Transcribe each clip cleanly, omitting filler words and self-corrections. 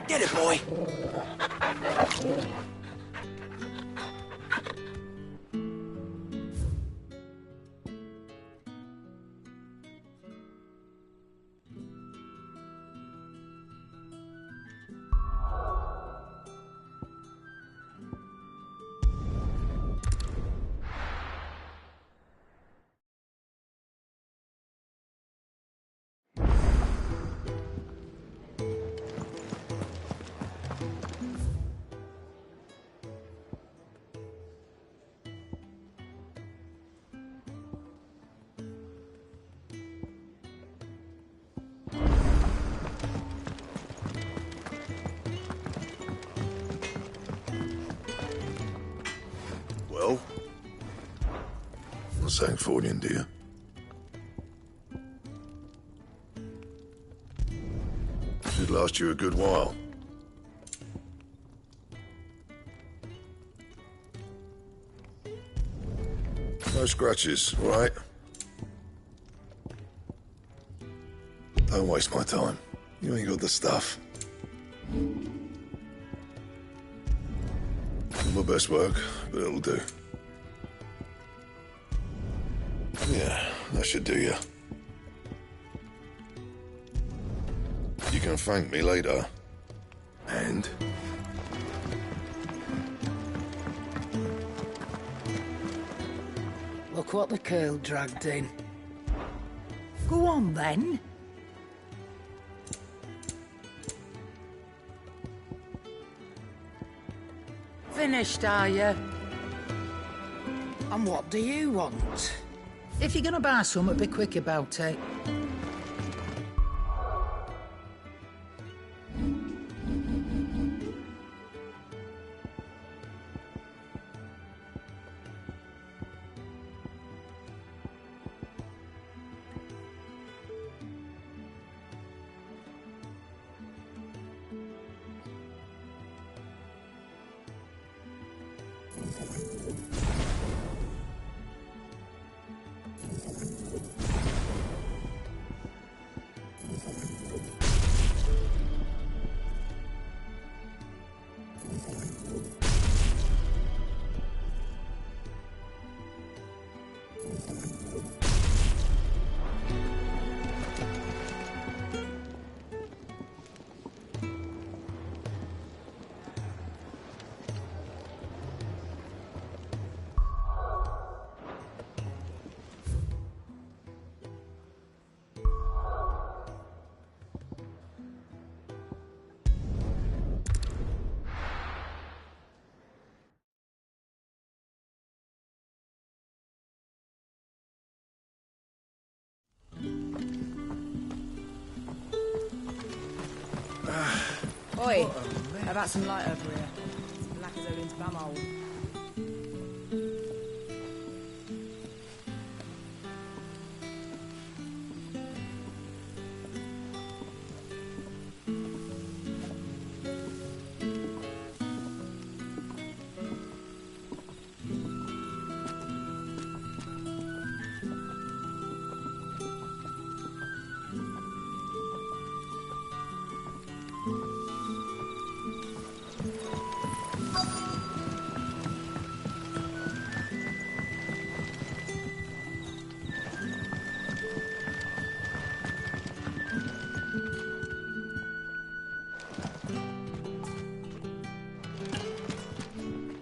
Get it, boy! Well? Not saying for you, dear. Should last you a good while. No scratches, all right? Don't waste my time. You ain't got the stuff. My best work, but it'll do. Yeah, that should do you. You can thank me later. And? Look what the curl dragged in. Go on, then. Finished, are you? And what do you want? If you're gonna buy something, be quick about it. Oi, how about some light over here? It's black as Odin's bumhole.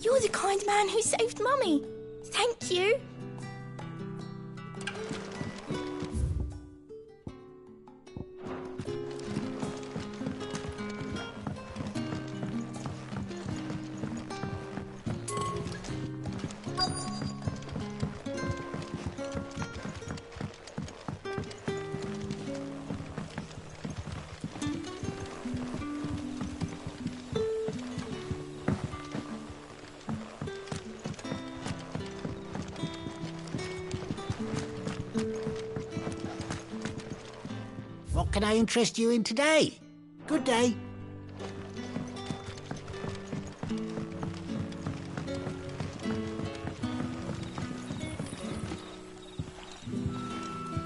You're the kind man who saved Mummy. Thank you. What can I interest you in today? Good day.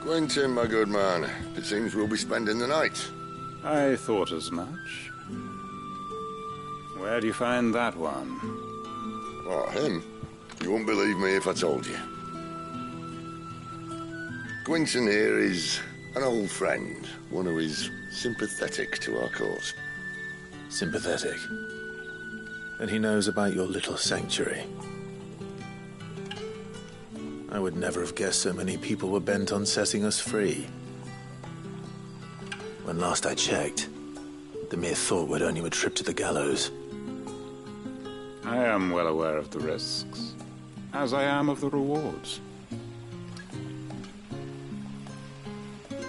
Quentin, my good man, it seems we'll be spending the night. I thought as much. Where do you find that one? Oh, him? You wouldn't believe me if I told you. Quinton here is an old friend, one who is sympathetic to our cause. Sympathetic? And he knows about your little sanctuary. I would never have guessed so many people were bent on setting us free. When last I checked, the mere thought would earn you a trip to the gallows. I am well aware of the risks, as I am of the rewards.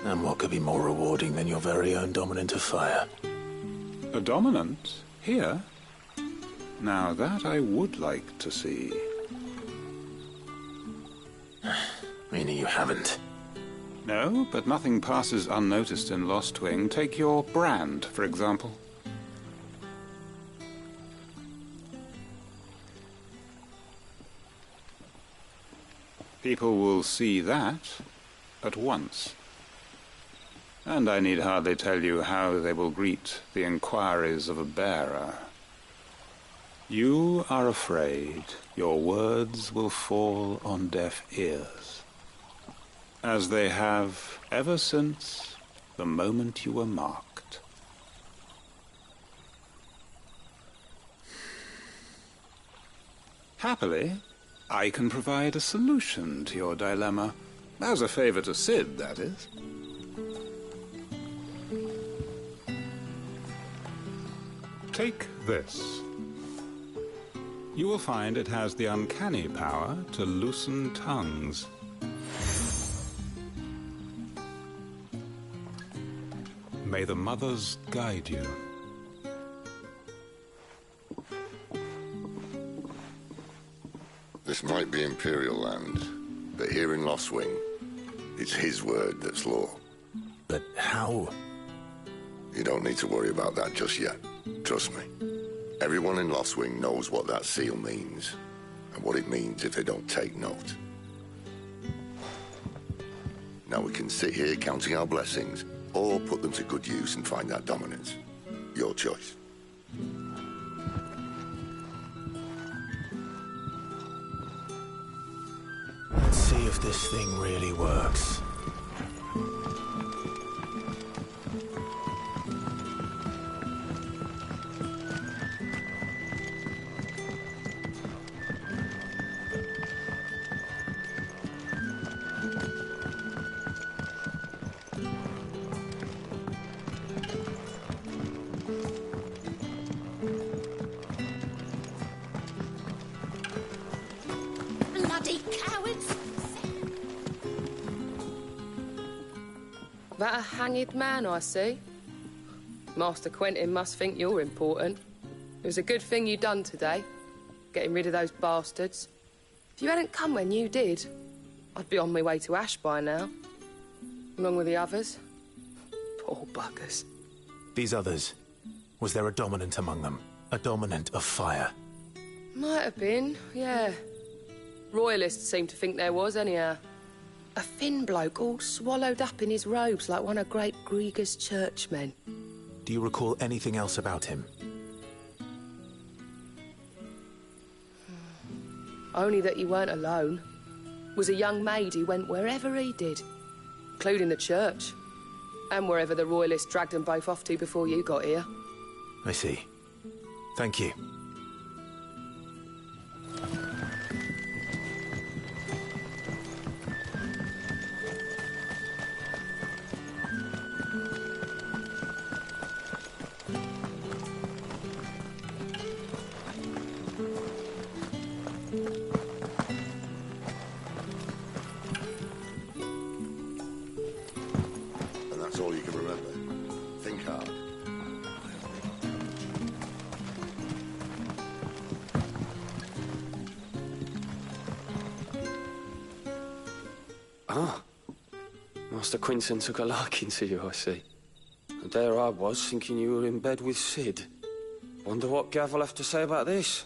And what could be more rewarding than your very own dominant of fire? A dominant? Here? Now that I would like to see. Meaning you haven't? No, but nothing passes unnoticed in Lost Wing. Take your brand, for example. People will see that at once. And I need hardly tell you how they will greet the inquiries of a bearer. You are afraid your words will fall on deaf ears, as they have ever since the moment you were marked. Happily, I can provide a solution to your dilemma, as a favor to Sid, that is. Take this. You will find it has the uncanny power to loosen tongues. May the mothers guide you. This might be Imperial land, but here in Lost Wing, it's his word that's law. But how? You don't need to worry about that just yet. Trust me. Everyone in Lost Wing knows what that seal means, and what it means if they don't take note. Now we can sit here counting our blessings, or put them to good use and find that dominance. Your choice. Let's see if this thing really works. Bloody cowards! That a hanged man, I see. Master Quentin must think you're important. It was a good thing you done today, getting rid of those bastards. If you hadn't come when you did, I'd be on my way to Ash by now. Along with the others. Poor buggers. These others, was there a dominant among them? A dominant of fire? Might have been, yeah. Royalists seem to think there was, anyhow. A thin bloke all swallowed up in his robes like one of Great Grieger's churchmen. Do you recall anything else about him? Only that he weren't alone. Was a young maid who went wherever he did, including the church, and wherever the Royalists dragged them both off to before you got here. I see. Thank you. And that's all you can remember. Think hard. Ah, Master Quinton took a liking to you, I see. And there I was, thinking you were in bed with Sid. Wonder what Gav will have to say about this.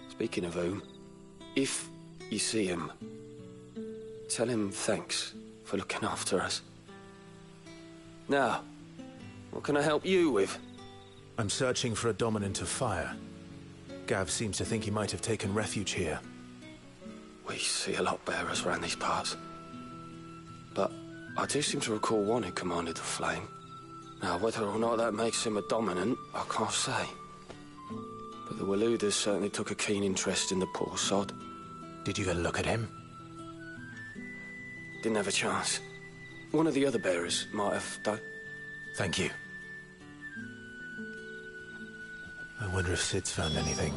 Speaking of whom, if you see him, tell him thanks for looking after us. Now, what can I help you with? I'm searching for a dominant of fire. Gav seems to think he might have taken refuge here. We see a lot bearers around these parts. But I do seem to recall one who commanded the flame. Now, whether or not that makes him a dominant, I can't say. But the Waluders certainly took a keen interest in the poor sod. Did you get a look at him? Didn't have a chance. One of the other bearers might have, though. Thank you. I wonder if Sid's found anything.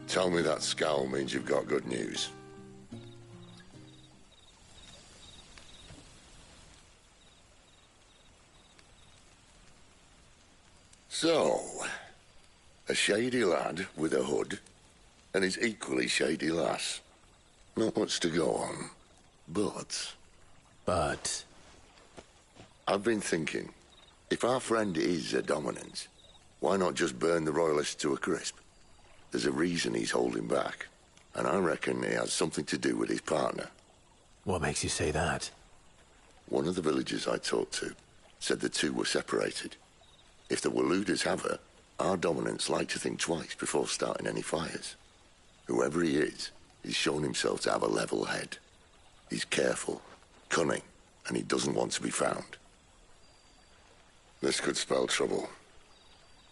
Tell me that scowl means you've got good news. So, a shady lad with a hood, and his equally shady lass. Not much to go on, but... But... I've been thinking, if our friend is a dominant, why not just burn the royalists to a crisp? There's a reason he's holding back, and I reckon he has something to do with his partner. What makes you say that? One of the villagers I talked to said the two were separated. If the Waluders have her, our dominants like to think twice before starting any fires. Whoever he is, he's shown himself to have a level head. He's careful, cunning, and he doesn't want to be found. This could spell trouble.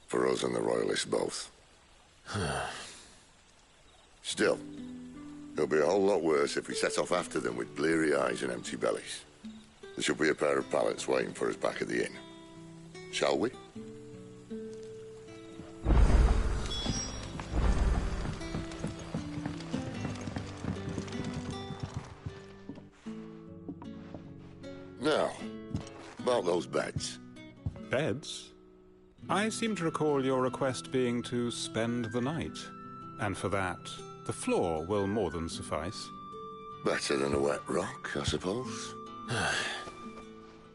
For us and the royalists both. Still, it'll be a whole lot worse if we set off after them with bleary eyes and empty bellies. There should be a pair of pallets waiting for us back at the inn. Shall we? Now, about those beds. Beds? I seem to recall your request being to spend the night. And for that, the floor will more than suffice. Better than a wet rock, I suppose.